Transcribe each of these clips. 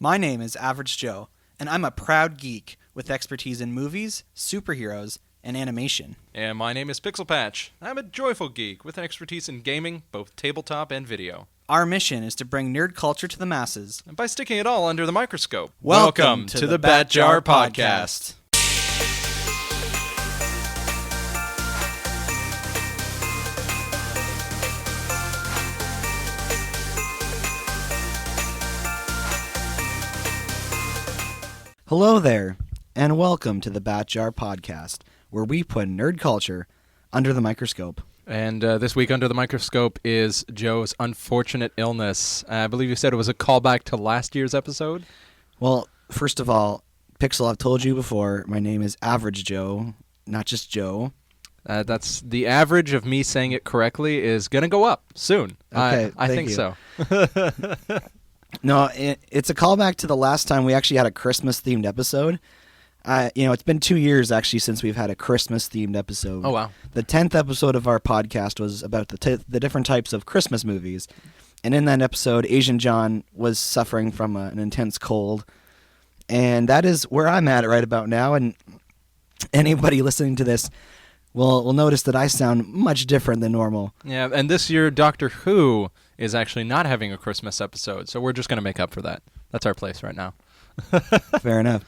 My name is Average Joe, and I'm a proud geek with expertise in movies, superheroes, and animation. And my name is Pixel Patch. I'm a joyful geek with an expertise in gaming, both tabletop and video. Our mission is to bring nerd culture to the masses. And by sticking it all under the microscope. Welcome to the Bat Jar Podcast. Hello there, and welcome to the Bat Jar Podcast, where we put nerd culture under the microscope. And this week under the microscope is Joe's unfortunate illness. I believe you said it was a callback to last year's episode? Well, first of all, Pixel, I've told you before, my name is Average Joe, not just Joe. That's the average of me saying it correctly is going to go up soon. Okay, I think so. No, it's a callback to the last time we actually had a Christmas-themed episode. It's been 2 years, actually, since we've had a Christmas-themed episode. Oh, wow. The 10th episode of our podcast was about the different types of Christmas movies. And in that episode, Asian John was suffering from an intense cold. And that is where I'm at right about now. And anybody listening to this will notice that I sound much different than normal. Yeah, and this year, Doctor Who is actually not having a Christmas episode, so we're just going to make up for that. That's our place right now. Fair enough.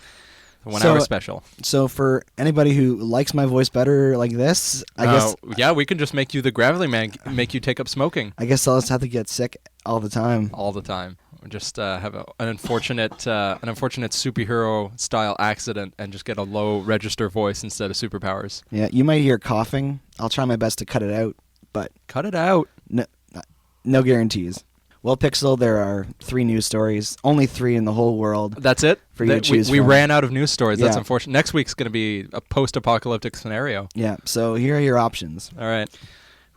The 1 hour special. So for anybody who likes my voice better like this, I guess... Yeah, we can just make you the Gravity Man, make you take up smoking. I guess I'll just have to get sick all the time. All the time. Just have an unfortunate superhero-style accident and just get a low-register voice instead of superpowers. Yeah, you might hear coughing. I'll try my best to cut it out, but... Cut it out. No guarantees. Well, Pixel, there are 3 news stories. Only 3 in the whole world. That's it? For you to choose we from. ran out of news stories. That's Yeah. unfortunate. Next week's going to be a post-apocalyptic scenario. Yeah, so here are your options. All right.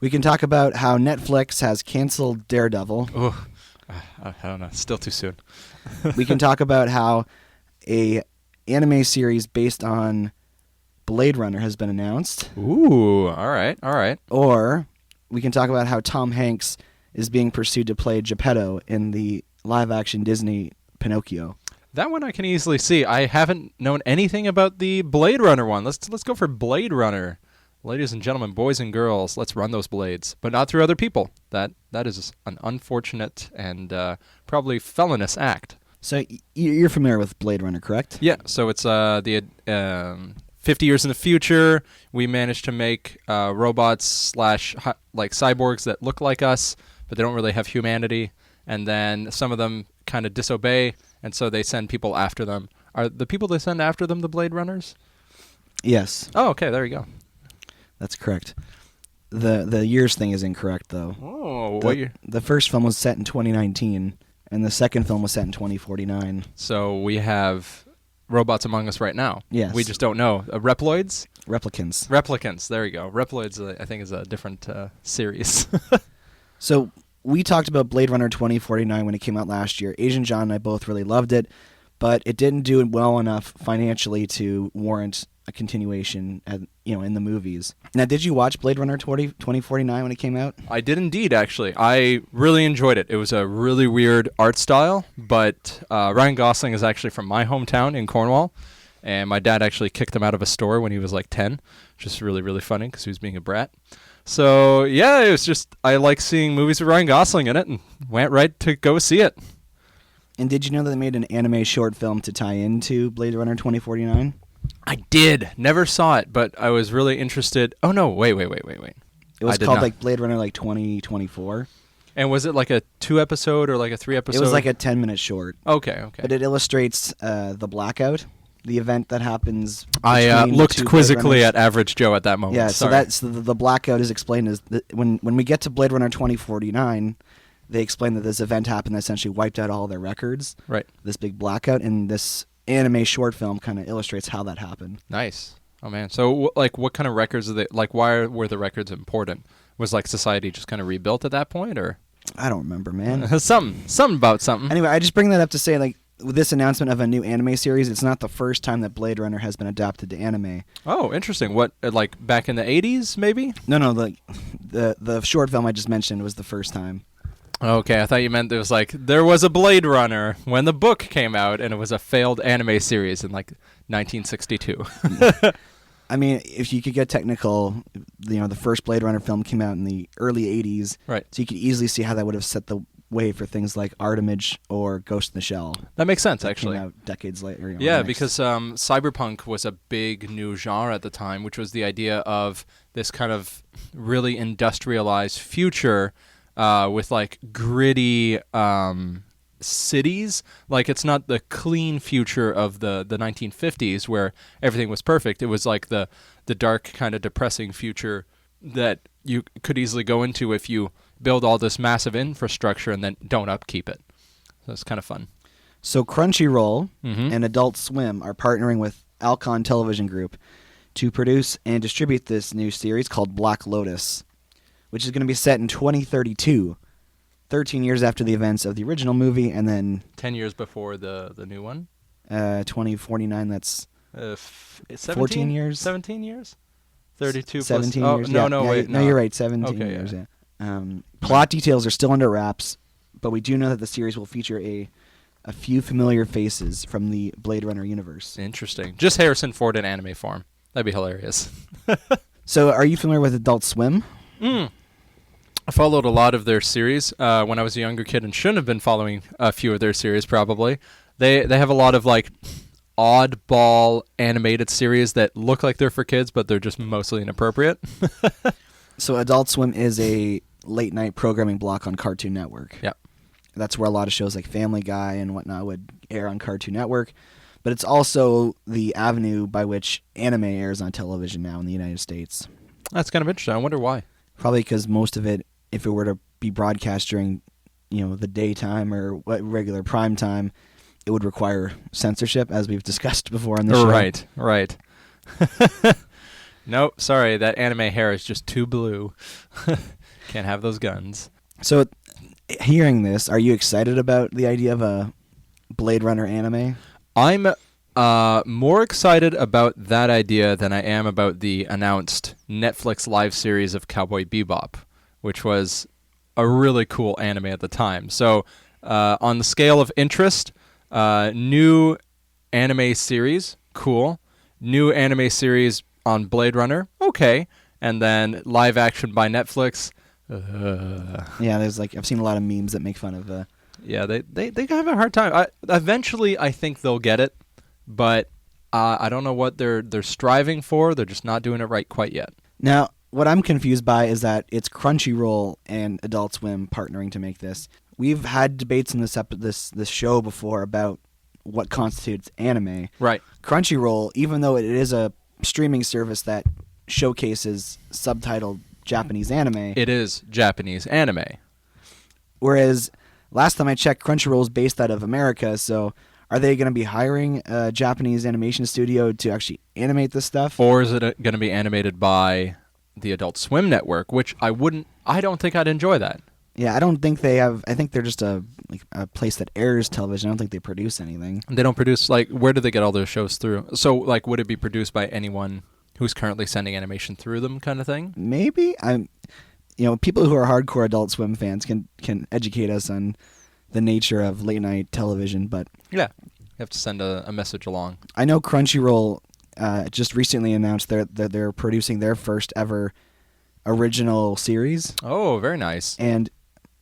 We can talk about how Netflix has canceled Daredevil. Ooh, I don't know. Still too soon. We can talk about how a anime series based on Blade Runner has been announced. Ooh, all right. Or we can talk about how Tom Hanks is being pursued to play Geppetto in the live-action Disney Pinocchio. That one I can easily see. I haven't known anything about the Blade Runner one. Let's go for Blade Runner. Ladies and gentlemen, boys and girls, let's run those blades, but not through other people. That is an unfortunate and probably felonious act. So you're familiar with Blade Runner, correct? Yeah, so it's the 50 years in the future, we managed to make robots / like cyborgs that look like us, but they don't really have humanity, and then some of them kind of disobey, and so they send people after them. Are the people they send after them the Blade Runners? Yes. Oh, okay, there you go. That's correct. The years thing is incorrect, though. Oh, what year? The first film was set in 2019, and the second film was set in 2049. So we have robots among us right now. Yes. We just don't know. Reploids? Replicants. Replicants, there you go. Reploids, I think, is a different series. So we talked about Blade Runner 2049 when it came out last year. Asian John and I both really loved it, but it didn't do well enough financially to warrant a continuation in the movies. Now, did you watch Blade Runner 2049 when it came out? I did indeed, actually. I really enjoyed it. It was a really weird art style, but Ryan Gosling is actually from my hometown in Cornwall, and my dad actually kicked him out of a store when he was like 10, which is really, really funny because he was being a brat. So, yeah, it was just, I like seeing movies with Ryan Gosling in it and went right to go see it. And did you know that they made an anime short film to tie into Blade Runner 2049? I did. Never saw it, but I was really interested. Oh, no, wait. It was called like Blade Runner 2024. And was it like a 2-episode or like a 3-episode? It was like a 10-minute short. Okay. But it illustrates the blackout, the event that happens. I looked quizzically at Average Joe at that moment. Yeah, Sorry. so the blackout is explained as when we get to Blade Runner 2049, they explain that this event happened that essentially wiped out all their records. Right. This big blackout, and this anime short film kind of illustrates how that happened. Nice. Oh man. So what kind of records are they, like, why were the records important? Was like society just kind of rebuilt at that point, or? I don't remember, man. something about something. Anyway, I just bring that up to say, like, with this announcement of a new anime series, it's not the first time that Blade Runner has been adapted to anime. Oh, interesting. What, like back in the 80s maybe? No, the short film I just mentioned was the first time. Okay, I thought you meant there was a Blade Runner when the book came out, and it was a failed anime series in 1962. I mean, if you could get technical, the first Blade Runner film came out in the early 80s. Right. So you could easily see how that would have set the way for things like Artemis or Ghost in the Shell. That makes sense, that actually. Came out decades later. Yeah, because cyberpunk was a big new genre at the time, which was the idea of this kind of really industrialized future with gritty cities. It's not the clean future of the 1950s where everything was perfect. It was the dark kind of depressing future that you could easily go into if you build all this massive infrastructure and then don't upkeep it. So it's kind of fun. So Crunchyroll and Adult Swim are partnering with Alcon Television Group to produce and distribute this new series called Black Lotus, which is going to be set in 2032, 13 years after the events of the original movie, and then 10 years before the new one. 2049. That's 14 years. 17 years. 32 17 plus. years. Oh, no, wait. No, you're right. 17 years. Yeah. Plot details are still under wraps, but we do know that the series will feature a few familiar faces from the Blade Runner universe. Interesting. Just Harrison Ford in anime form. That'd be hilarious. So, are you familiar with Adult Swim? I followed a lot of their series when I was a younger kid and shouldn't have been following a few of their series probably. They have a lot of oddball animated series that look like they're for kids, but they're just mostly inappropriate. So Adult Swim is a late night programming block on Cartoon Network. Yeah. That's where a lot of shows like Family Guy and whatnot would air on Cartoon Network. But it's also the avenue by which anime airs on television now in the United States. That's kind of interesting. I wonder why. Probably because most of it, if it were to be broadcast during, the daytime or regular prime time, it would require censorship, as we've discussed before on the show. Right. Nope, sorry, that anime hair is just too blue. Can't have those guns. So, hearing this, are you excited about the idea of a Blade Runner anime? I'm more excited about that idea than I am about the announced Netflix live series of Cowboy Bebop, which was a really cool anime at the time. So, on the scale of interest, new anime series, cool. New anime series on Blade Runner, okay. And then live action by Netflix. Yeah, there's I've seen a lot of memes that make fun of. Yeah, they have a hard time. Eventually, I think they'll get it, but I don't know what they're striving for. They're just not doing it right quite yet. Now, what I'm confused by is that it's Crunchyroll and Adult Swim partnering to make this. We've had debates in this show before about what constitutes anime. Right. Crunchyroll, even though it is a streaming service that showcases subtitled Japanese anime, it is Japanese anime. Whereas last time I checked, Crunchyroll is based out of America, so are they going to be hiring a Japanese animation studio to actually animate this stuff? Or is it going to be animated by the Adult Swim network, which I don't think I'd enjoy that. Yeah, I don't think they have. I think they're just a place that airs television. I don't think they produce anything. They don't produce, where do they get all their shows through? So, would it be produced by anyone who's currently sending animation through them kind of thing? Maybe. People who are hardcore Adult Swim fans can educate us on the nature of late night television, but yeah, you have to send a message along. I know Crunchyroll just recently announced that they're producing their first ever original series. Oh, very nice. And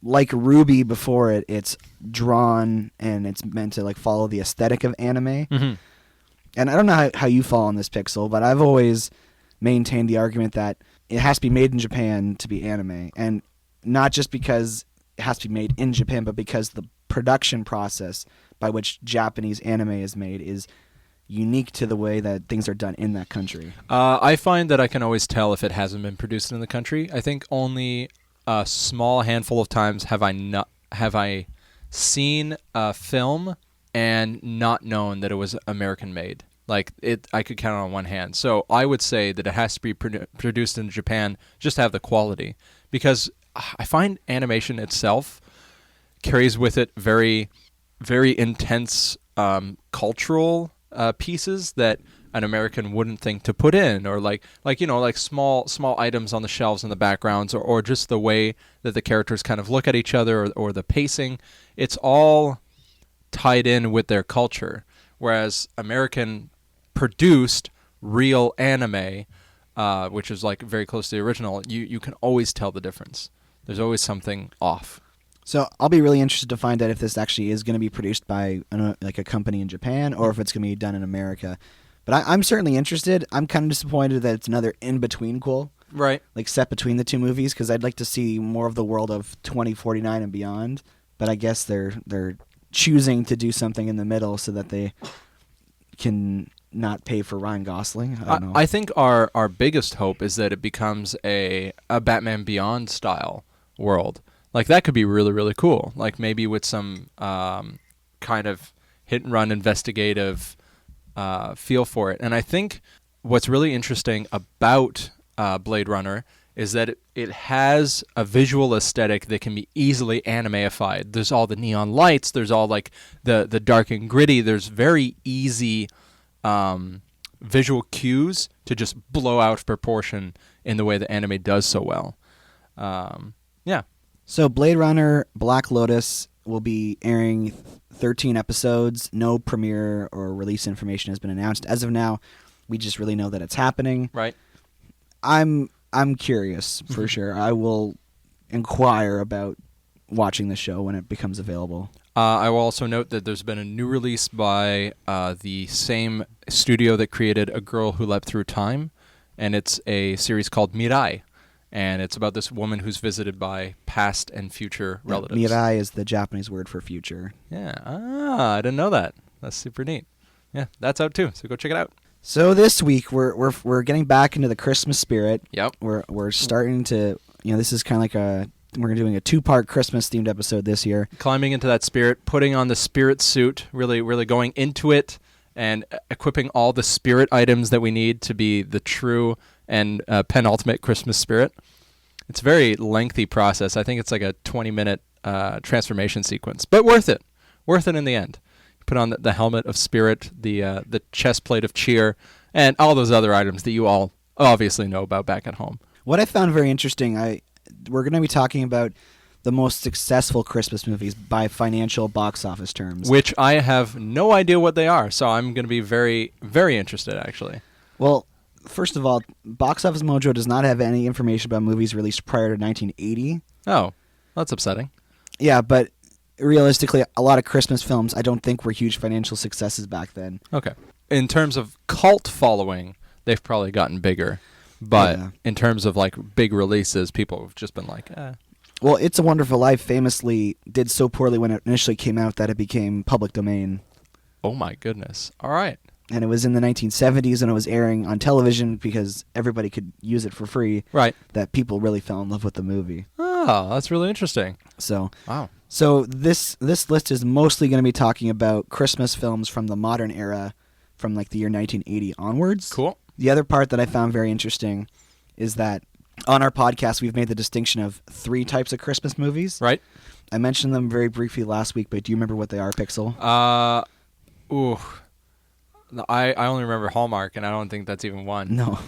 like Ruby before it, it's drawn and it's meant to follow the aesthetic of anime. Mm-hmm. And I don't know how you fall on this, Pixel, but I've always maintained the argument that it has to be made in Japan to be anime. And not just because it has to be made in Japan, but because the production process by which Japanese anime is made is unique to the way that things are done in that country. I find that I can always tell if it hasn't been produced in the country. I think only a small handful of times have I seen a film and not known that it was American made. I could count on one hand. So I would say that it has to be produced in Japan just to have the quality, because I find animation itself carries with it very, very intense cultural pieces that an American wouldn't think to put in, or like small items on the shelves in the backgrounds, or just the way that the characters kind of look at each other, or the pacing. It's all tied in with their culture, whereas American produced real anime, which is like very close to the original, you can always tell the difference. There's always something off. So I'll be really interested to find out if this actually is going to be produced by like a company in Japan, or if it's going to be done in America. But I'm certainly interested. I'm kind of disappointed that it's another in-between-quel. Right. Like set between the two movies, because I'd like to see more of the world of 2049 and beyond. But I guess they're choosing to do something in the middle so that they can not pay for Ryan Gosling. I don't know. I think our biggest hope is that it becomes a Batman Beyond style world. Like, that could be really, really cool. Like, maybe with some kind of hit-and-run investigative feel for it. And I think what's really interesting about Blade Runner is that it has a visual aesthetic that can be easily animeified. There's all the neon lights. There's all, like, the dark and gritty. There's very easy visual cues to just blow out of proportion in the way that anime does so well. Yeah. So Blade Runner Black Lotus will be airing 13 episodes. No premiere or release information has been announced. As of now, we just really know that it's happening. Right. I'm curious, for sure. I will inquire about watching the show when it becomes available. I will also note that there's been a new release by the same studio that created A Girl Who Leapt Through Time, and it's a series called Mirai. And it's about this woman who's visited by past and future relatives. Mirai is the Japanese word for future. Yeah. I didn't know that. That's super neat. Yeah, that's out too. So go check it out. So this week we're getting back into the Christmas spirit. Yep. We're starting to, this is kind of like we're doing a 2-part Christmas themed episode this year. Climbing into that spirit, putting on the spirit suit, really really going into it, and equipping all the spirit items that we need to be the true and penultimate Christmas spirit. It's a very lengthy process. I think it's like a 20-minute transformation sequence, but worth it. Worth it in the end. You put on the helmet of spirit, the chest plate of cheer, and all those other items that you all obviously know about back at home. What I found very interesting, we're going to be talking about the most successful Christmas movies by financial box office terms. Which I have no idea what they are, so I'm going to be very, very interested, actually. Well, first of all, Box Office Mojo does not have any information about movies released prior to 1980. Oh, that's upsetting. Yeah, but realistically, a lot of Christmas films I don't think were huge financial successes back then. Okay. In terms of cult following, they've probably gotten bigger. But in terms of like big releases, people have just been like, eh. Well, It's a Wonderful Life famously did so poorly when it initially came out that it became public domain. Oh my goodness. All right. And it was in the 1970s, and it was airing on television because everybody could use it for free. Right. That people really fell in love with the movie. Oh, that's really interesting. So, wow. So this list is mostly going to be talking about Christmas films from the modern era, from like the year 1980 onwards. Cool. The other part that I found very interesting is that on our podcast, we've made the distinction of 3 types of Christmas movies. Right. I mentioned them very briefly last week, but do you remember what they are, Pixel? I only remember Hallmark, and I don't think that's even one. No.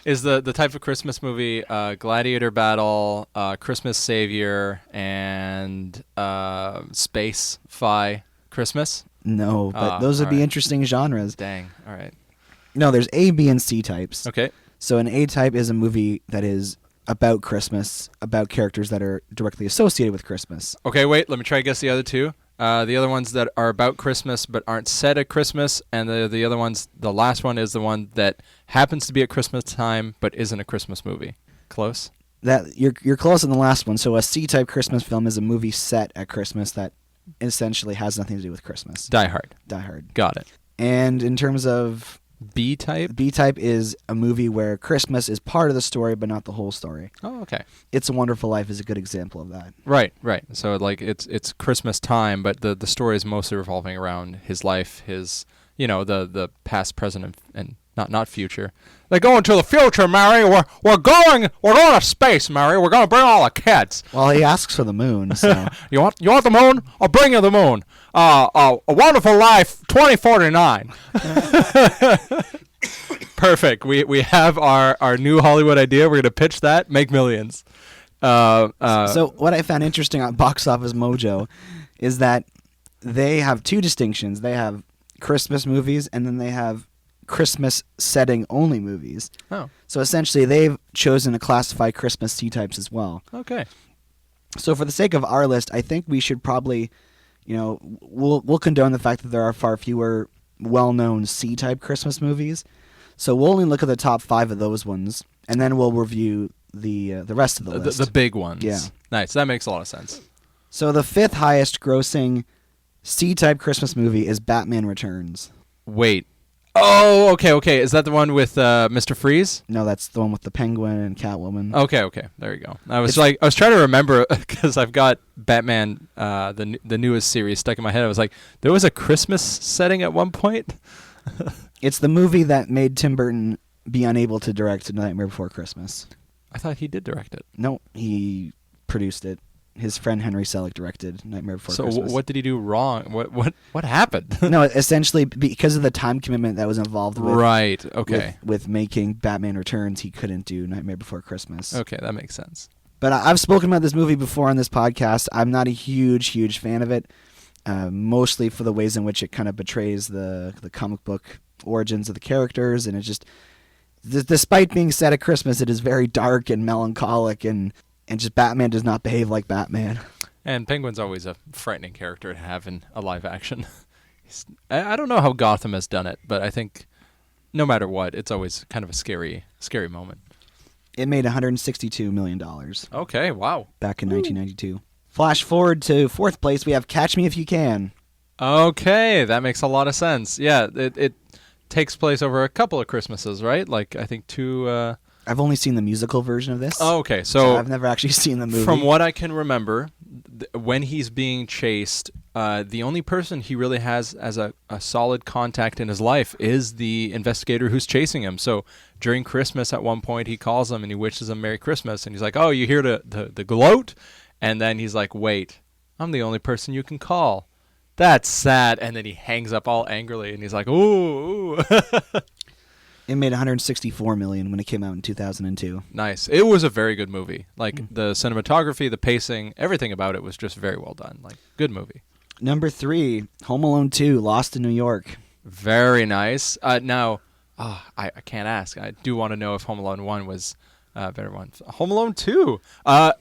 Is the type of Christmas movie Gladiator Battle, Christmas Savior, and Space Fi Christmas? No, but those would be interesting genres. Dang. All right. No, there's A, B, and C types. Okay. So an A type is a movie that is about Christmas, about characters that are directly associated with Christmas. Okay, wait. Let me try to guess the other two. The other ones that are about Christmas but aren't set at Christmas, and the other ones, the last one is the one that happens to be at Christmas time but isn't a Christmas movie. Close? That you're close on the last one. So a C-type Christmas film is a movie set at Christmas that essentially has nothing to do with Christmas. Die Hard. Die Hard. Got it. And in terms of B-type? B-type is a movie where Christmas is part of the story but not the whole story. Oh, okay. It's a Wonderful Life is a good example of that. Right. So like it's Christmas time, but the story is mostly revolving around his life, his the past, present, and not future. They're going to the future, Mary. We're going to space, Mary. We're going to bring all the kids. Well, he asks for the moon. So you want the moon? I'll bring you the moon. A Wonderful Life 2049. Perfect. We have our new Hollywood idea. We're going to pitch that, make millions. So what I found interesting on Box Office Mojo is that they have two distinctions. They have Christmas movies, and then they have Christmas setting only movies. Oh, So essentially, they've chosen to classify Christmas C-types as well. okay. So for the sake of our list, I think we should probably, we'll condone the fact that there are far fewer well-known C-type Christmas movies. So we'll only look at the top 5 of those ones, and then we'll review the rest of the list. The big ones. Yeah. Nice. That makes a lot of sense. So the 5th highest grossing C-type Christmas movie is Batman Returns. Wait. Oh, okay. Is that the one with Mr. Freeze? No, that's the one with the Penguin and Catwoman. Okay. There you go. I was trying to remember because I've got Batman, the newest series stuck in my head. I was like, there was a Christmas setting at one point. It's the movie that made Tim Burton be unable to direct Nightmare Before Christmas. I thought he did direct it. No, he produced it. His friend Henry Selick directed Nightmare Before Christmas. So what did he do wrong? What happened? No, essentially because of the time commitment that was involved with Right. Okay. with making Batman Returns, he couldn't do Nightmare Before Christmas. Okay, that makes sense. But I've spoken about this movie before on this podcast. I'm not a huge fan of it, mostly for the ways in which it kind of betrays the comic book origins of the characters, and it just, despite being set at Christmas, it is very dark and melancholic, and just Batman does not behave like Batman. And Penguin's always a frightening character to have in a live action. I don't know how Gotham has done it, but I think no matter what, it's always kind of a scary moment. It made $162 million. Okay, wow. Back in 1992. Flash forward to 4th place, we have Catch Me If You Can. Okay, that makes a lot of sense. Yeah, it takes place over a couple of Christmases, right? Like, I think 2... I've only seen the musical version of this. Oh, okay. So I've never actually seen the movie. From what I can remember, when he's being chased, the only person he really has as a solid contact in his life is the investigator who's chasing him. So during Christmas, at one point, he calls him and he wishes him Merry Christmas. And he's like, oh, you hear the gloat? And then he's like, wait, I'm the only person you can call. That's sad. And then he hangs up all angrily and he's like, ooh. It made $164 million when it came out in 2002. Nice. It was a very good movie. Like, the cinematography, the pacing, everything about it was just very well done. Like, good movie. Number 3, Home Alone 2, Lost in New York. Very nice. Now, I can't ask. I do want to know if Home Alone 1 was a better one. Home Alone 2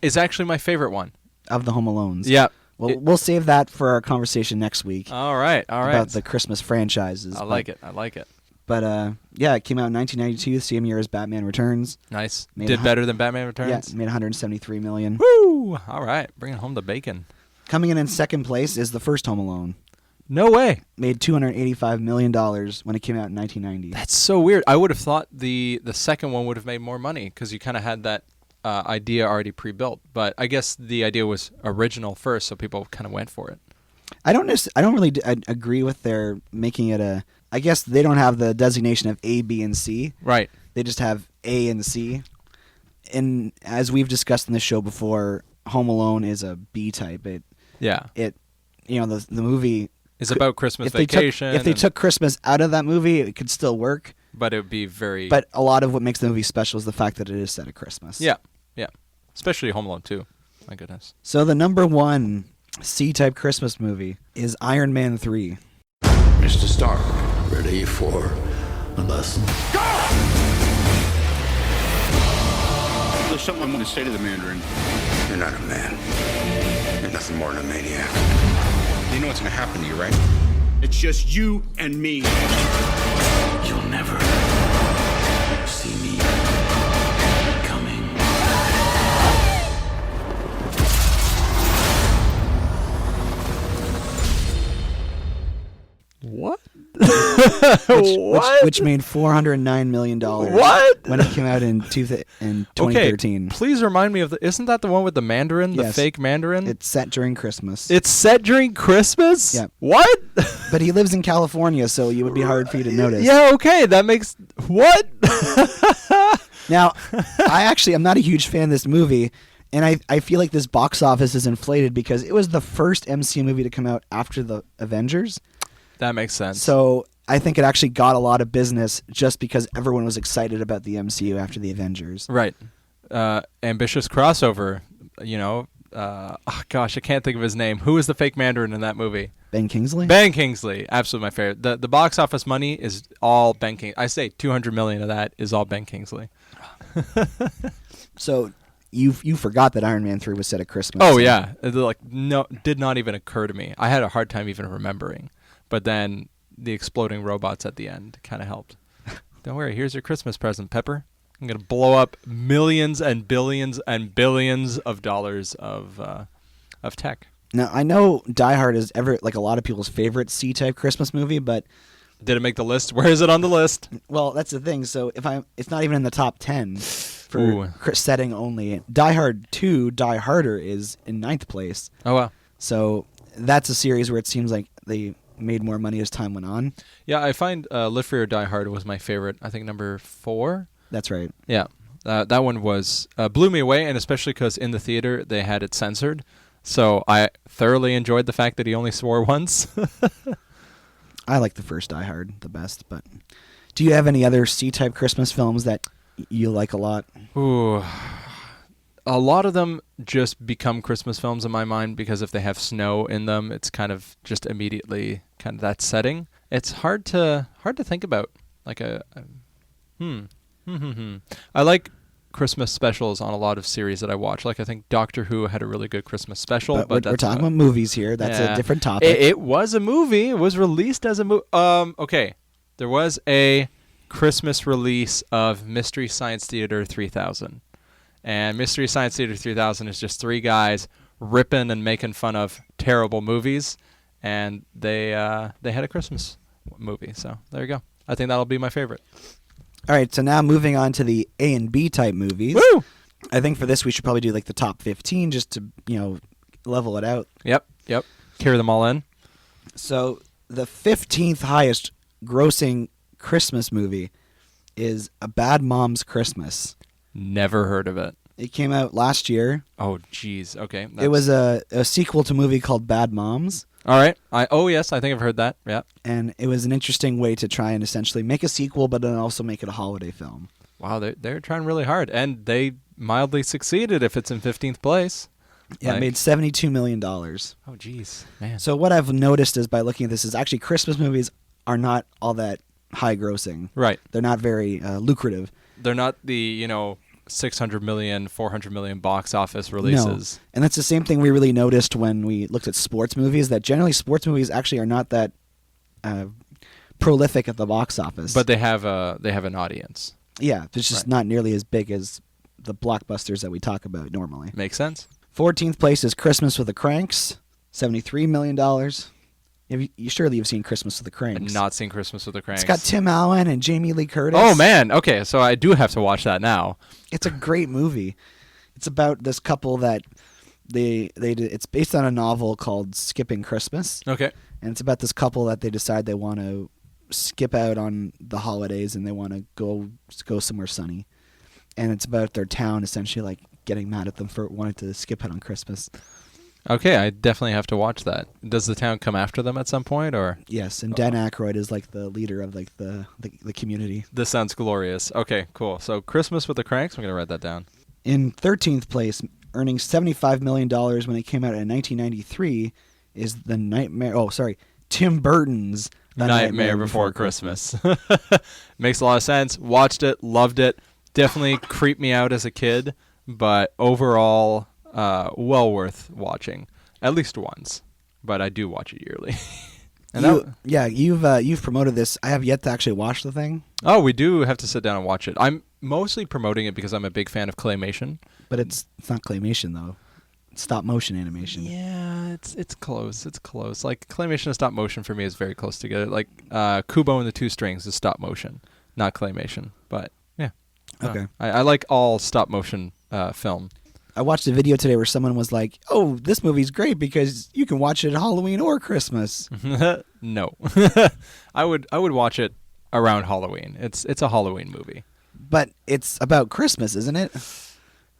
is actually my favorite one. Of the Home Alones. Yeah. Well, we'll save that for our conversation next week. All right. About the Christmas franchises. I like it. But, yeah, it came out in 1992, the same year as Batman Returns. Nice. Did better than Batman Returns? Yeah, it made $173 million. Woo! All right. Bringing home the bacon. Coming in 2nd place is the first Home Alone. No way. Made $285 million when it came out in 1990. That's so weird. I would have thought the second one would have made more money because you kind of had that idea already pre-built. But I guess the idea was original first, so people kind of went for it. I don't really agree with their making it a... I guess they don't have the designation of A, B, and C. Right. They just have A and C. And as we've discussed in the show before, Home Alone is a B type. The movie is about Christmas vacation. If they took Christmas out of that movie, it could still work. But it would be very... But a lot of what makes the movie special is the fact that it is set at Christmas. Yeah. Especially Home Alone 2. My goodness. So the number 1 C-type Christmas movie is Iron Man 3. Mr. Stark, ready for a lesson? Go! There's something I want to say to the Mandarin. You're not a man. You're nothing more than a maniac. You know what's going to happen to you, right? It's just you and me. You'll never see me coming. What? Which made $409 million. What? When it came out in 2013. Okay, please remind me of isn't that the one with the Mandarin, the fake Mandarin? It's set during Christmas. It's set during Christmas? Yeah. What? But he lives in California, so it would be hard for you to notice. Yeah, okay, that makes... What? Now, I'm not a huge fan of this movie, and I feel like this box office is inflated because it was the first MCU movie to come out after the Avengers. That makes sense. So I think it actually got a lot of business just because everyone was excited about the MCU after the Avengers. Right. Ambitious crossover. I can't think of his name. Who was the fake Mandarin in that movie? Ben Kingsley? Ben Kingsley. Absolutely my favorite. The box office money is all Ben Kingsley. I say 200 million of that is all Ben Kingsley. So you forgot that Iron Man 3 was set at Christmas. Oh, yeah. Did not even occur to me. I had a hard time even remembering. But then the exploding robots at the end kind of helped. Don't worry. Here's your Christmas present, Pepper. I'm going to blow up millions and billions and billions of dollars of tech. Now, I know Die Hard is a lot of people's favorite C-type Christmas movie, but... Did it make the list? Where is it on the list? Well, that's the thing. So it's not even in the top 10 for setting only. Die Hard 2, Die Harder is in 9th place. Oh, wow. So that's a series where it seems like they made more money as time went on. Yeah, I find Live Free or Die Hard was my favorite. I think number 4. That's right. Yeah. That one was blew me away, and especially because in the theater they had it censored. So I thoroughly enjoyed the fact that he only swore once. I like the first Die Hard the best, but do you have any other C-type Christmas films that you like a lot? Ooh. A lot of them just become Christmas films in my mind because if they have snow in them, it's kind of just immediately kind of that setting. It's hard to think about. Like I like Christmas specials on a lot of series that I watch. Like I think Doctor Who had a really good Christmas special. But we're talking about movies here. That's a different topic. It was a movie. It was released as a movie. Okay. There was a Christmas release of Mystery Science Theater 3000. And Mystery Science Theater 3000 is just 3 guys ripping and making fun of terrible movies. And they had a Christmas movie. So there you go. I think that'll be my favorite. All right, so now moving on to the A and B type movies. Woo! I think for this we should probably do like the top 15 just to, level it out. Yep. Carry them all in. So the 15th highest grossing Christmas movie is A Bad Mom's Christmas. Never heard of it. It came out last year. Oh, jeez. Okay. It was a sequel to a movie called Bad Moms. All right. Yes, I think I've heard that. Yeah. And it was an interesting way to try and essentially make a sequel, but then also make it a holiday film. Wow, they're trying really hard, and they mildly succeeded if it's in 15th place. Yeah, it made $72 million. Oh, jeez, man. So what I've noticed is by looking at this is actually Christmas movies are not all that high grossing. Right. They're not very lucrative. They're not the, 600 million, 400 million box office releases. No. And that's the same thing we really noticed when we looked at sports movies, that generally sports movies actually are not that prolific at the box office. But they have an audience. Yeah, it's just not nearly as big as the blockbusters that we talk about normally. Makes sense. 14th place is Christmas with the Cranks, $73 million. Surely you've seen Christmas with the Cranks. I've not seen Christmas with the Cranks. It's got Tim Allen and Jamie Lee Curtis. Oh, man. Okay, so I do have to watch that now. It's a great movie. It's about this couple that it's based on a novel called Skipping Christmas. Okay. And it's about this couple that they decide they want to skip out on the holidays and they want to go somewhere sunny. And it's about their town essentially like getting mad at them for wanting to skip out on Christmas. Okay, I definitely have to watch that. Does the town come after them at some point, or? Yes, and Dan Aykroyd is like the leader of like the community. This sounds glorious. Okay, cool. So Christmas with the Cranks, I'm going to write that down. In 13th place, earning $75 million when it came out in 1993, is Tim Burton's The Nightmare Before Christmas. Makes a lot of sense. Watched it, loved it. Definitely creeped me out as a kid, but overall, well worth watching at least once. But I do watch it yearly. You've promoted this. I have yet to actually watch the thing. Oh, we do have to sit down and watch it. I'm mostly promoting it because I'm a big fan of claymation. But it's not claymation though. It's stop motion animation. Yeah, it's close. It's close. Like claymation and stop motion for me is very close together. Like Kubo and the Two Strings is stop motion, not claymation. But yeah. Okay. I like all stop motion film. I watched a video today where someone was like, "Oh, this movie's great because you can watch it at Halloween or Christmas." No. I would watch it around Halloween. It's a Halloween movie. But it's about Christmas, isn't it?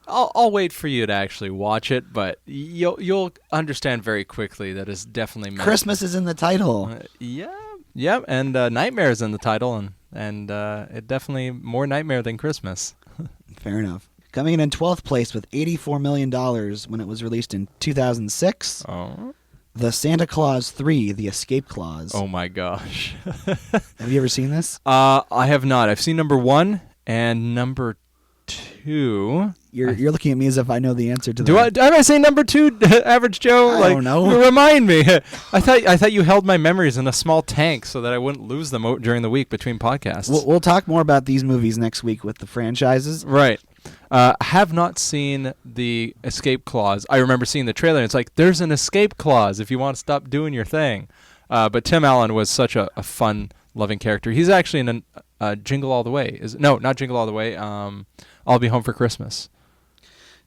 I'll wait for you to actually watch it, but you'll understand very quickly that it's definitely meant. Christmas is in the title. Yeah, Yep, and Nightmare's in the title, and it definitely more nightmare than Christmas. Fair enough. Coming in 12th place with $84 million when it was released in 2006. Oh. The Santa Claus 3, The Escape Clause. Oh my gosh. Have you ever seen this? I have not. I've seen number 1 and number 2. You're looking at me as if I know the answer to Have I seen number 2, Average Joe? I don't know. Remind me. I thought you held my memories in a small tank so that I wouldn't lose them during the week between podcasts. We'll talk more about these movies next week with the franchises. Right. Have not seen the escape clause. I remember seeing the trailer, and it's like, there's an escape clause if you want to stop doing your thing. But Tim Allen was such a fun, loving character. He's actually in Jingle All the Way. No, not Jingle All the Way. I'll Be Home for Christmas.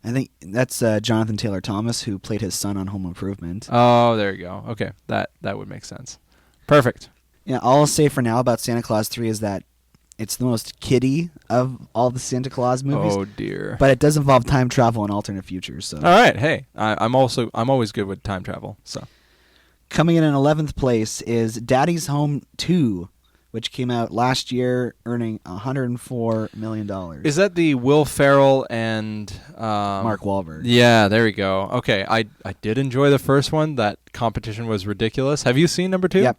I think that's Jonathan Taylor Thomas, who played his son on Home Improvement. Oh, there you go. Okay, that would make sense. Perfect. Yeah, all I'll say for now about Santa Claus 3 is that it's the most kiddie of all the Santa Claus movies. Oh dear. But it does involve time travel and alternate futures. So. All right. Hey, I'm always good with time travel. So. Coming in 11th place is Daddy's Home 2, which came out last year, earning $104 million. Is that the Will Ferrell and Mark Wahlberg? Yeah, there we go. Okay, I did enjoy the first one. That competition was ridiculous. Have you seen number 2? Yep.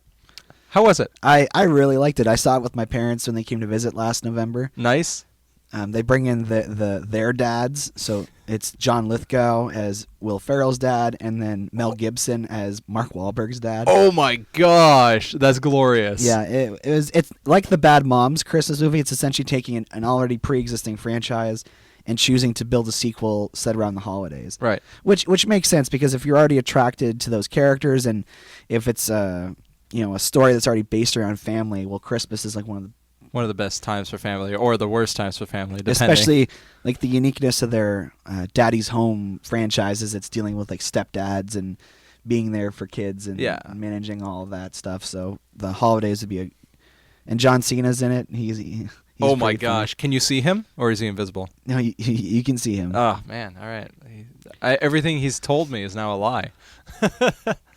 How was it? I really liked it. I saw it with my parents when they came to visit last November. Nice. They bring in their dads, so it's John Lithgow as Will Ferrell's dad, and then Mel Gibson as Mark Wahlberg's dad. Oh my gosh, that's glorious. Yeah, it's like the Bad Moms Christmas movie. It's essentially taking an already pre-existing franchise and choosing to build a sequel set around the holidays. Right. Which makes sense, because if you're already attracted to those characters, and if it's a story that's already based around family, well, Christmas is like one of the best times for family, or the worst times for family, depending. Especially like the uniqueness of their Daddy's Home franchises. It's dealing with like stepdads and being there for kids and managing all of that stuff. So the holidays would be and John Cena's in it. He's oh my gosh. Can you see him, or is he invisible? No, you can see him. Oh man. All right. Everything he's told me is now a lie.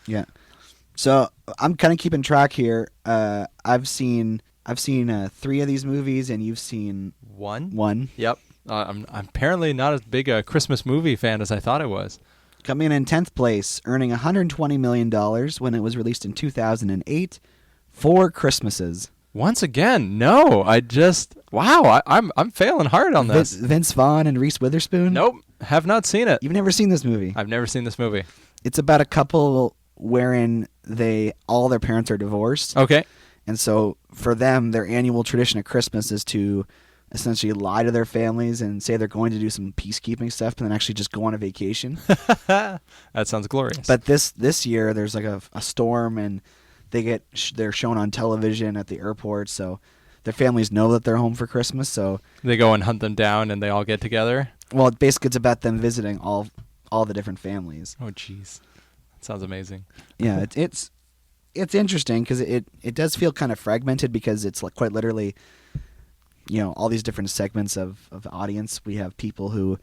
Yeah. So I'm kind of keeping track here. I've seen 3 of these movies, and you've seen one. Yep. I'm apparently not as big a Christmas movie fan as I thought I was. Coming in 10th place, earning $120 million when it was released in 2008, 4 Christmases. Once again, no. I'm failing hard on this. Vince Vaughn and Reese Witherspoon. Nope, have not seen it. You've never seen this movie? I've never seen this movie. It's about a couple wherein all their parents are divorced. Okay. And so for them, their annual tradition at Christmas is to essentially lie to their families and say they're going to do some peacekeeping stuff, and then actually just go on a vacation. That sounds glorious. But this year, there's like a storm, and they're shown on television at the airport, so their families know that they're home for Christmas. So they go and hunt them down, and they all get together. Well, basically, it's about them visiting all the different families. Oh, jeez, that sounds amazing. Yeah, it's interesting because it does feel kind of fragmented, because it's like quite literally, all these different segments of the audience. We have people who,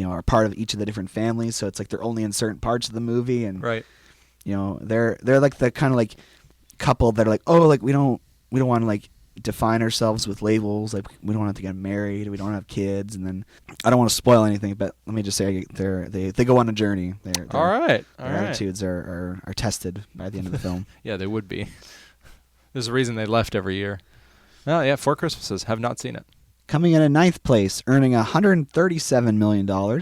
are part of each of the different families, so it's like they're only in certain parts of the movie, and right. They're like the kind of like couple that are like, oh, like we don't want to like define ourselves with labels, like we don't have to get married, we don't have kids, and then I don't want to spoil anything, but let me just say they go on a journey. Their attitudes are tested by the end of the film. Yeah, they would be. There's a reason they left every year. Oh yeah, 4 Christmases. Have not seen it. Coming in at 9th place, earning $137 million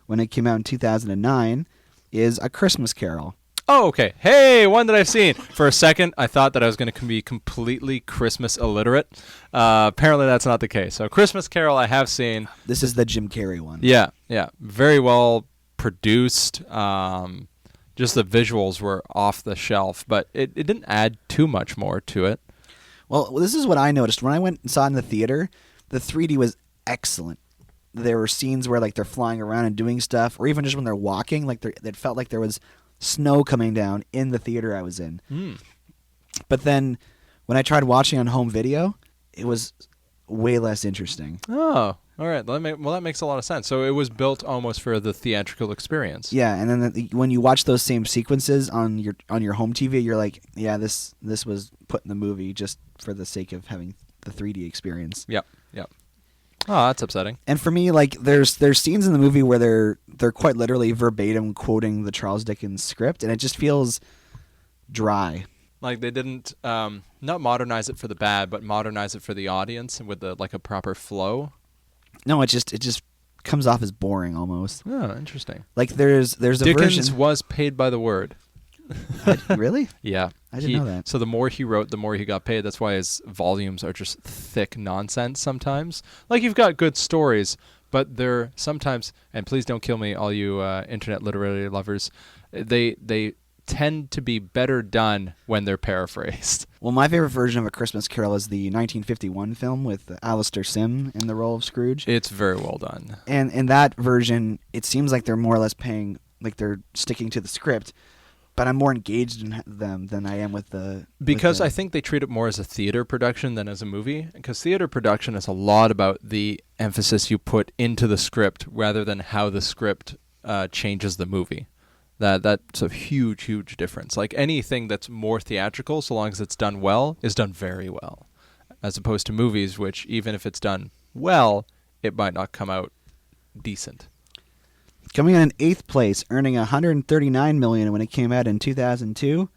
when it came out in 2009, is A Christmas Carol. Oh, okay. Hey, one that I've seen. For a second, I thought that I was going to be completely Christmas illiterate. Apparently, that's not the case. So, Christmas Carol, I have seen. This is the Jim Carrey one. Yeah. Very well produced. Just the visuals were off the shelf, but it didn't add too much more to it. Well, this is what I noticed. When I went and saw it in the theater, the 3D was excellent. There were scenes where like they're flying around and doing stuff, or even just when they're walking, like it felt like there was snow coming down in the theater I was in. But then when I tried watching on home video, it was way less interesting. Oh, All right. That makes a lot of sense. So it was built almost for the theatrical experience. Yeah, and then when you watch those same sequences on your home TV, you're like, yeah, this was put in the movie just for the sake of having the 3D experience. Yep. Oh, that's upsetting. And for me, like, there's scenes in the movie where they're quite literally verbatim quoting the Charles Dickens script, and it just feels dry. Like they didn't not modernize it for the bad, but modernize it for the audience with a proper flow. No, it just comes off as boring almost. Oh, interesting. Like there's a Dickens version. was paid by the word. Really? Yeah. I didn't know that. So the more he wrote, the more he got paid. That's why his volumes are just thick nonsense sometimes. Like, you've got good stories, but they're sometimes, and please don't kill me, all you internet literary lovers, they tend to be better done when they're paraphrased. Well, my favorite version of A Christmas Carol is the 1951 film with Alistair Sim in the role of Scrooge. It's very well done. And in that version, it seems like they're more or less like they're sticking to the script. But I'm more engaged in them than I am with the... Because I think they treat it more as a theater production than as a movie. Because theater production is a lot about the emphasis you put into the script rather than how the script changes the movie. That's a huge, huge difference. Like, anything that's more theatrical, so long as it's done well, is done very well. As opposed to movies, which, even if it's done well, it might not come out decent. Coming in 8th place, earning $139 million when it came out in 2002,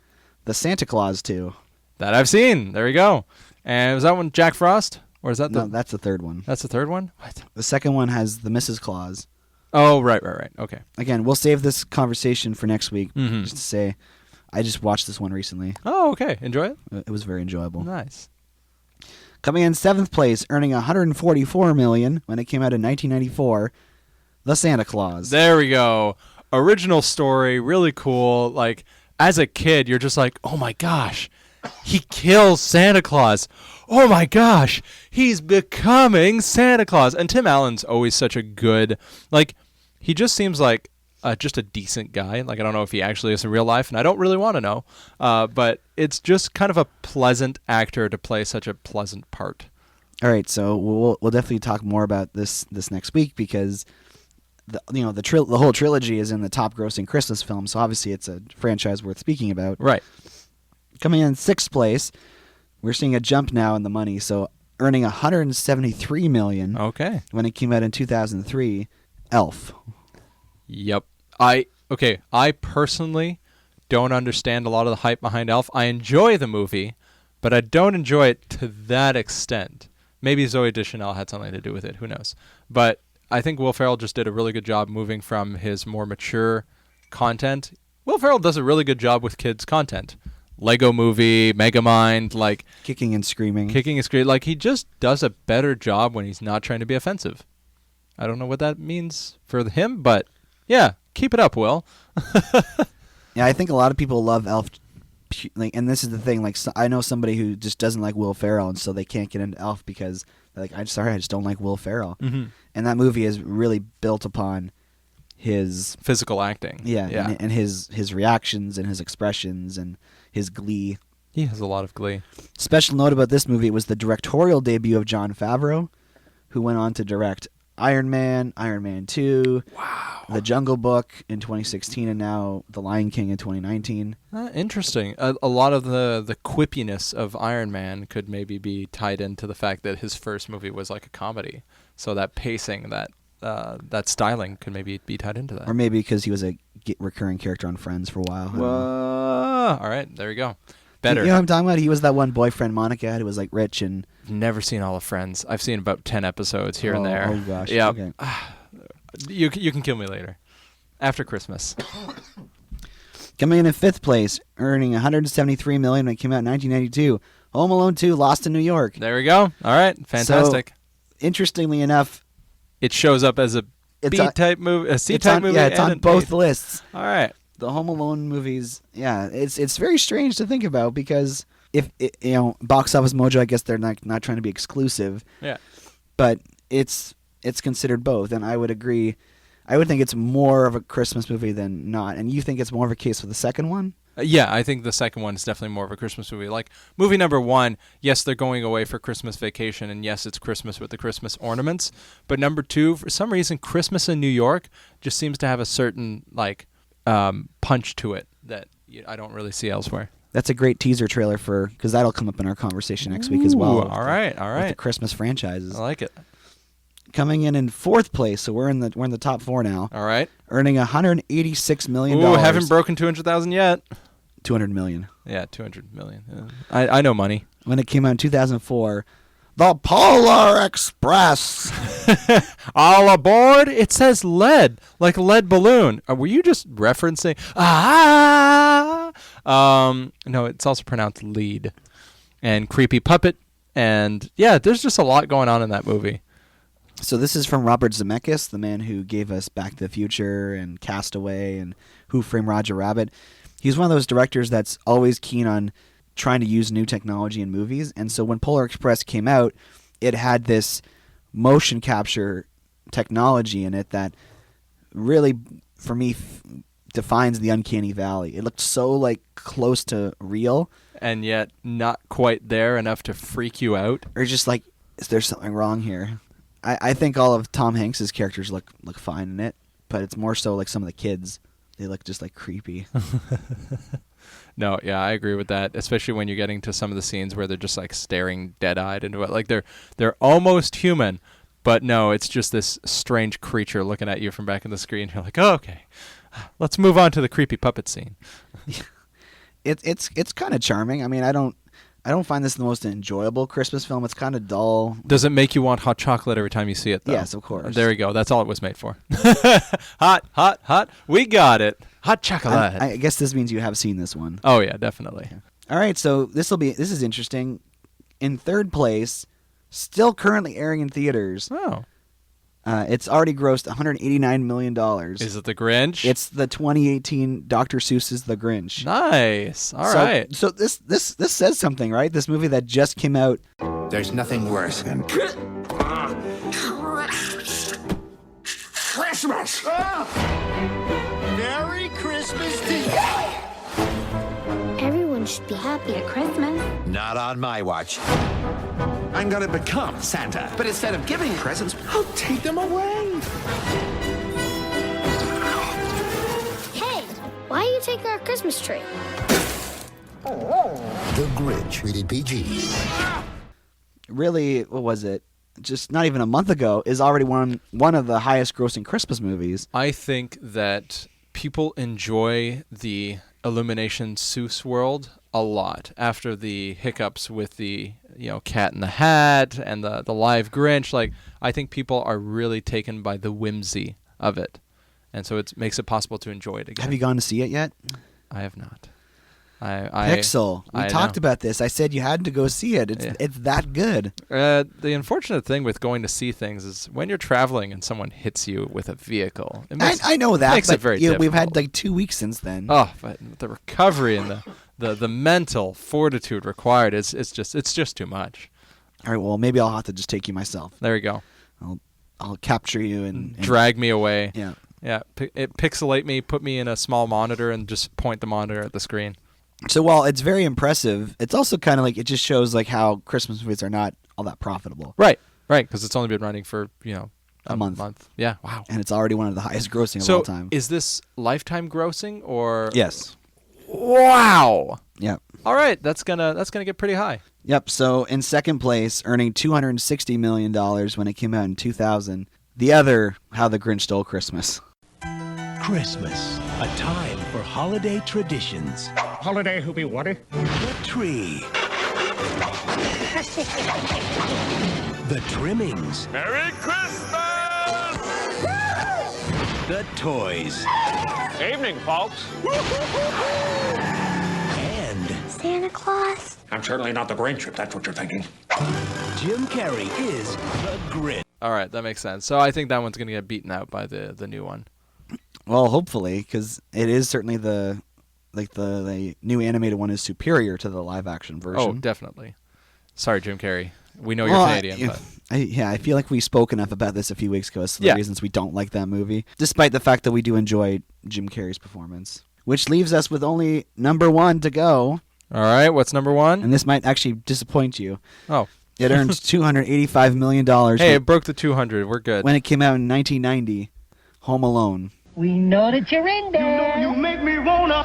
The Santa Claus 2. That I've seen. There you go. And was that one Jack Frost? Or is that No, that's the third one. That's the third one? What? The second one has the Mrs. Claus. Oh, right. Okay. Again, we'll save this conversation for next week. Mm-hmm. Just to say, I just watched this one recently. Oh, okay. Enjoy it? It was very enjoyable. Nice. Coming in 7th place, earning $144 million when it came out in 1994, The Santa Claus. There we go. Original story, really cool. Like, as a kid, you're just like, oh my gosh, he kills Santa Claus. Oh my gosh, he's becoming Santa Claus. And Tim Allen's always such a good, like, he just seems like just a decent guy. Like, I don't know if he actually is in real life, and I don't really want to know. But it's just kind of a pleasant actor to play such a pleasant part. All right, so we'll definitely talk more about this next week because the whole trilogy is in the top grossing Christmas film, so obviously it's a franchise worth speaking about. Right. Coming in 6th place, we're seeing a jump now in the money, so earning $173 million. Okay. When it came out in 2003, Elf. Yep. I personally don't understand a lot of the hype behind Elf. I enjoy the movie, but I don't enjoy it to that extent. Maybe Zooey Deschanel had something to do with it. Who knows? But I think Will Ferrell just did a really good job moving from his more mature content. Will Ferrell does a really good job with kids' content. Lego Movie, Megamind, like... Kicking and screaming. Like, he just does a better job when he's not trying to be offensive. I don't know what that means for him, but yeah, keep it up, Will. Yeah, I think a lot of people love Elf, like, and this is the thing. Like, I know somebody who just doesn't like Will Ferrell, and so they can't get into Elf because they're like, I just don't like Will Ferrell. Mm-hmm. And that movie is really built upon his physical acting. Yeah. And his reactions and his expressions and his glee. He has a lot of glee. Special note about this movie, it was the directorial debut of Jon Favreau, who went on to direct Iron Man, Iron Man 2, The Jungle Book in 2016, and now The Lion King in 2019. Interesting. A lot of the quippiness of Iron Man could maybe be tied into the fact that his first movie was like a comedy. So that pacing, that styling could maybe be tied into that. Or maybe because he was a recurring character on Friends for a while. All right, there you go. Better. You know what I'm talking about? He was that one boyfriend Monica had who was like rich and... Never seen all of Friends. I've seen about 10 episodes here and there. Oh gosh. Yeah. Okay. You can kill me later. After Christmas. Coming in 5th place, earning $173 million when it came out in 1992. Home Alone 2, Lost in New York. There we go. All right. Fantastic. So, interestingly enough, it shows up as a B-type movie, a C-type movie. Yeah, it's on both lists. All right. The Home Alone movies, yeah, it's very strange to think about because if Box Office Mojo, I guess they're not trying to be exclusive. Yeah. But it's considered both, and I would agree. I would think it's more of a Christmas movie than not. And you think it's more of a case with the second one? Yeah, I think the second one is definitely more of a Christmas movie. Like, movie number 1, yes, they're going away for Christmas vacation, and yes, it's Christmas with the Christmas ornaments. But number 2, for some reason, Christmas in New York just seems to have a certain, like, punch to it that I don't really see elsewhere. That's a great teaser trailer because that'll come up in our conversation next week as well. All right. With the Christmas franchises. I like it. Coming in fourth place, so we're in the top 4 now. All right. Earning $186 million. Ooh, haven't broken 200,000 yet. 200 million. Yeah, 200 million. Yeah. I know money. When it came out in 2004, the Polar Express. All aboard! It says lead, like a lead balloon. Were you just referencing? No, it's also pronounced lead. And creepy puppet, and yeah, there's just a lot going on in that movie. So this is from Robert Zemeckis, the man who gave us Back to the Future and Castaway and Who Framed Roger Rabbit. He's one of those directors that's always keen on trying to use new technology in movies. And so when Polar Express came out, it had this motion capture technology in it that really, for me, defines the uncanny valley. It looked so like close to real. And yet not quite there enough to freak you out. Or just like, is there something wrong here? I think all of Tom Hanks's characters look fine in it, but it's more so like some of the kids. They look just like creepy. No, yeah, I agree with that, especially when you're getting to some of the scenes where they're just like staring dead-eyed into it. Like they're almost human, but no, it's just this strange creature looking at you from back in the screen. You're like, oh, okay, let's move on to the creepy puppet scene. It's kind of charming. I mean, I don't find this the most enjoyable Christmas film. It's kind of dull. Does it make you want hot chocolate every time you see it, though? Yes, of course. There you go. That's all it was made for. Hot. We got it. Hot chocolate. I guess this means you have seen this one. Oh, yeah, definitely. Okay. All right, so this is interesting. In third place, still currently airing in theaters. Oh. It's already grossed $189 million. Is it The Grinch? It's the 2018 Dr. Seuss's The Grinch. Nice. All right. So this says something, right? This movie that just came out. There's nothing worse than Christmas! Merry Christmas to you! Everyone should be happy at Christmas. not on my watch. I'm gonna become Santa. But instead of giving presents, I'll take them away. Hey, why you take our Christmas tree? The Grinch, rated PG. Really, what was it? Just not even a month ago, is already one of the highest grossing Christmas movies. I think that people enjoy the Illumination Seuss world a lot after the hiccups with the Cat in the Hat and the live Grinch. Like, I think people are really taken by the whimsy of it, and so it makes it possible to enjoy it again. Have you gone to see it yet? I have not. Pixel. We talked about this. I said you had to go see it. It's that good. The unfortunate thing with going to see things is when you're traveling and someone hits you with a vehicle. I know that. Makes it very difficult. We've had like 2 weeks since then. Oh, but the recovery and the mental fortitude required it's just too much. All right. Well, maybe I'll have to just take you myself. There you go. I'll capture you and drag me away. Yeah. Yeah. Pixelate me, put me in a small monitor, and just point the monitor at the screen. So while it's very impressive, it's also kind of like it just shows like how Christmas movies are not all that profitable. Right, because it's only been running for a month. Yeah, wow. And it's already one of the highest grossing of so all time. Is this lifetime grossing or? Yes. Wow. Yep. All right, that's gonna get pretty high. Yep. So in second place, earning $260 million when it came out in 2000, the other How the Grinch Stole Christmas. Christmas, a time for holiday traditions. Holiday who be what? The tree. The trimmings. Merry Christmas! The toys. Evening, folks. And Santa Claus. I'm certainly not the Grinch, if that's what you're thinking. Jim Carrey is the Grinch. All right, that makes sense. So I think that one's gonna get beaten out by the new one. Well, hopefully, because it is certainly the new animated one is superior to the live action version. Oh, definitely. Sorry, Jim Carrey. We know you're Canadian, but I feel like we spoke enough about this a few weeks ago as to the reasons we don't like that movie, despite the fact that we do enjoy Jim Carrey's performance. which leaves us with only number 1 to go. All right, what's number 1? And this might actually disappoint you. Oh. It earned $285 million. Hey, it broke the 200. We're good. When it came out in 1990, Home Alone. We know that you're in there. You make me wanna.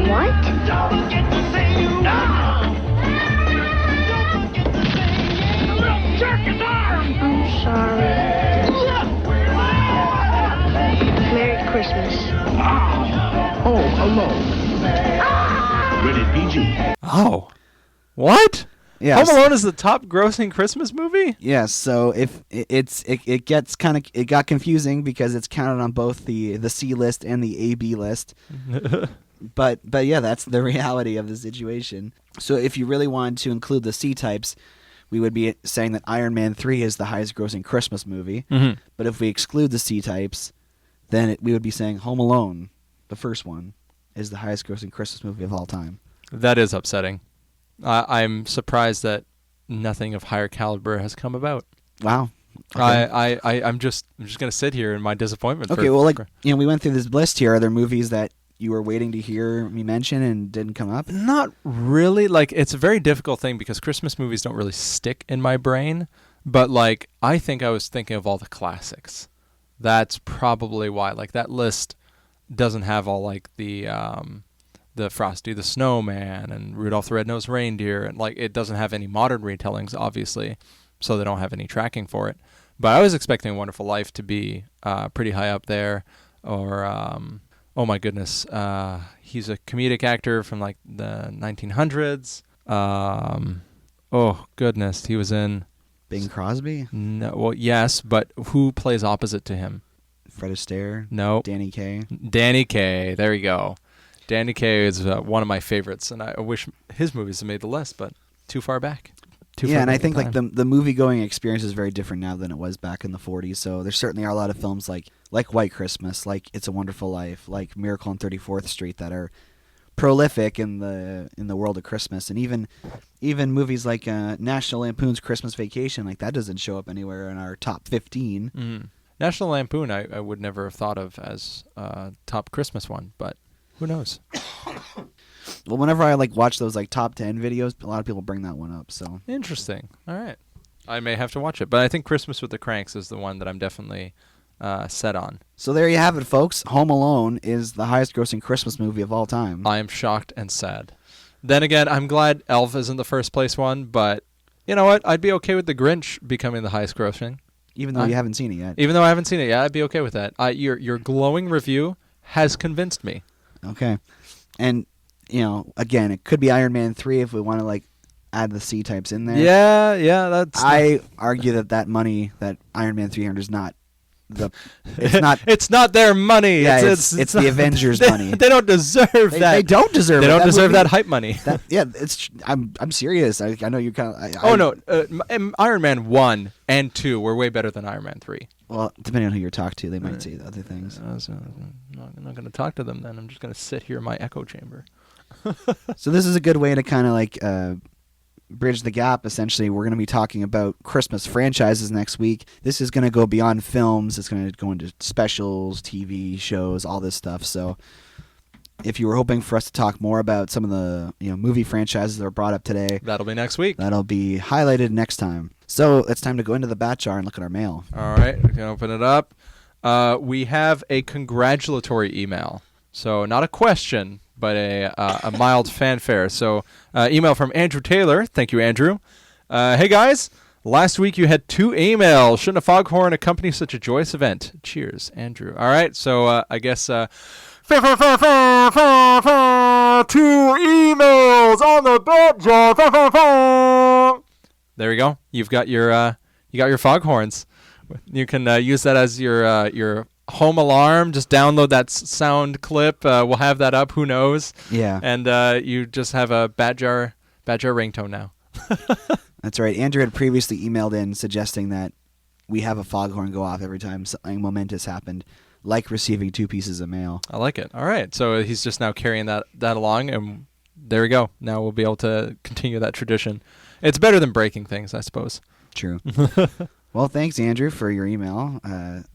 What? I'm sorry. Merry Christmas. Home Alone. Rated PG. Oh. What? Yes. Home Alone is the top grossing Christmas movie? Yes, so if it got confusing because it's counted on both the C list and the AB list. but yeah, that's the reality of the situation. So if you really wanted to include the C types, we would be saying that Iron Man 3 is the highest grossing Christmas movie. Mm-hmm. But if we exclude the C types, then we would be saying Home Alone, the first one, is the highest grossing Christmas movie of all time. That is upsetting. I'm surprised that nothing of higher caliber has come about. Wow. Okay. I'm just gonna sit here in my disappointment. Okay, well, we went through this list here. Are there movies that you were waiting to hear me mention and didn't come up? Not really. Like, it's a very difficult thing because Christmas movies don't really stick in my brain. But like, I think I was thinking of all the classics. That's probably why. Like, that list doesn't have all like the Frosty the Snowman and Rudolph the Red-Nosed Reindeer, and like, it doesn't have any modern retellings, obviously, so they don't have any tracking for it. But I was expecting Wonderful Life to be pretty high up there, or oh my goodness, he's a comedic actor from like the 1900s. Oh goodness, he was in Bing Crosby? No, well, yes, but who plays opposite to him? Fred Astaire? No. Danny Kaye? Danny Kaye. There you go. Danny Kaye is one of my favorites, and I wish his movies had made the list, but too far back. Yeah, and I think like the movie-going experience is very different now than it was back in the 40s, so there certainly are a lot of films like White Christmas, like It's a Wonderful Life, like Miracle on 34th Street that are prolific in the world of Christmas, and even movies like National Lampoon's Christmas Vacation, like that doesn't show up anywhere in our top 15. Mm. National Lampoon I would never have thought of as a top Christmas one, but who knows? Well, whenever I watch those top 10 videos, a lot of people bring that one up. So interesting. All right, I may have to watch it, but I think Christmas with the Cranks is the one that I'm definitely set on. So there you have it, folks. Home Alone is the highest-grossing Christmas movie of all time. I am shocked and sad. Then again, I'm glad Elf isn't the first place one, but you know what? I'd be okay with the Grinch becoming the highest grossing. Even though you haven't seen it yet. Even though I haven't seen it yet, I'd be okay with that. Your glowing review has convinced me. Okay. And, again, it could be Iron Man 3 if we want to, add the C types in there. Yeah, that's... I argue that money that Iron Man 3 earned is not it's not... it's not their money. Yeah, it's the Avengers money. They don't deserve that. They don't deserve it. They don't deserve movie, that hype money. I'm serious. I know you kind of... no. Iron Man 1 and 2 were way better than Iron Man 3. Well, depending on who you talk to, they might say other things. I'm not going to talk to them then. I'm just going to sit here in my echo chamber. So this is a good way to kind of bridge the gap. Essentially, we're going to be talking about Christmas franchises next week. This is going to go beyond films. It's going to go into specials, TV shows, all this stuff. So if you were hoping for us to talk more about some of the movie franchises that were brought up today, that'll be next week. That'll be highlighted next time. So it's time to go into the bat jar and look at our mail. All right, we can open it up. We have a congratulatory email. So not a question, but a mild fanfare. So email from Andrew Taylor. Thank you, Andrew. Hey, guys. Last week you had 2 emails. Shouldn't a foghorn accompany such a joyous event? Cheers, Andrew. All right, so I guess... 2 emails on the bat jar. There we go. You've got your foghorns. You can use that as your home alarm. Just download that sound clip. We'll have that up. Who knows? Yeah. And you just have a bat jar ringtone now. That's right. Andrew had previously emailed in suggesting that we have a foghorn go off every time something momentous happened, like receiving 2 pieces of mail. I like it. All right. So he's just now carrying that along, and there we go. Now we'll be able to continue that tradition. It's better than breaking things, I suppose. True. Well, thanks, Andrew, for your email.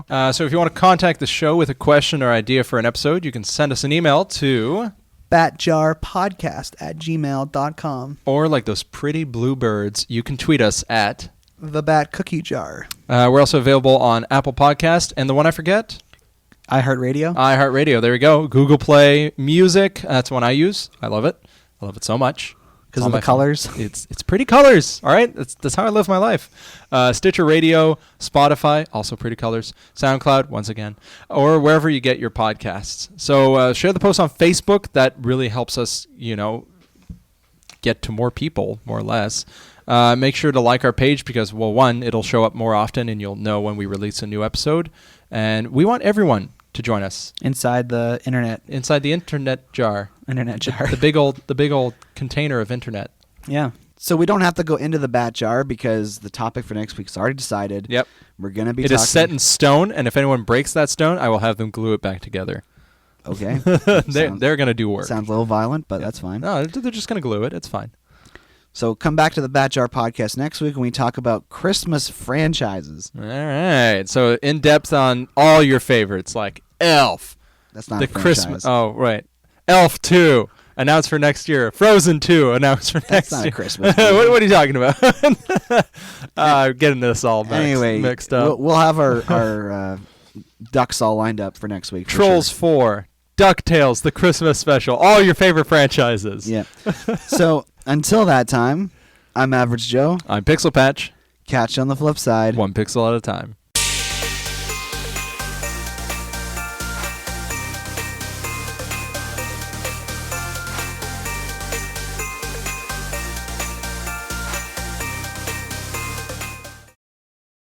So if you want to contact the show with a question or idea for an episode, you can send us an email to batjarpodcast@gmail.com. Or like those pretty blue birds, you can tweet us at The Bat Cookie Jar. We're also available on Apple Podcast, and the one I forget? iHeartRadio. iHeartRadio. There we go. Google Play Music. That's one I use. I love it. I love it so much. Because of the colors? It's pretty colors. All right? That's how I live my life. Stitcher Radio, Spotify, also pretty colors. SoundCloud, once again. Or wherever you get your podcasts. So share the post on Facebook. That really helps us, get to more people, more or less. Make sure to like our page because, well, one, it'll show up more often and you'll know when we release a new episode. And we want everyone to join us. Inside the internet. Inside the internet jar. Internet jar. The big old container of internet. Yeah. So we don't have to go into the bat jar because the topic for next week's already decided. Yep. We're going to be It is set in stone, and if anyone breaks that stone, I will have them glue it back together. Okay. They're going to do work. Sounds a little violent, but that's fine. No, they're just going to glue it. It's fine. So come back to the Bat Jar podcast next week when we talk about Christmas franchises. All right. So in depth on all your favorites, like Elf. That's not the a franchise. Christmas. Oh, right. Elf 2 announced for next year. Frozen 2 announced for next year. That's not a Christmas what are you talking about? Getting this all mixed up. We'll have our ducks all lined up for next week. Trolls 4, DuckTales, the Christmas special, all your favorite franchises. Yeah. So until that time, I'm Average Joe. I'm Pixel Patch. Catch you on the flip side. 1 pixel at a time.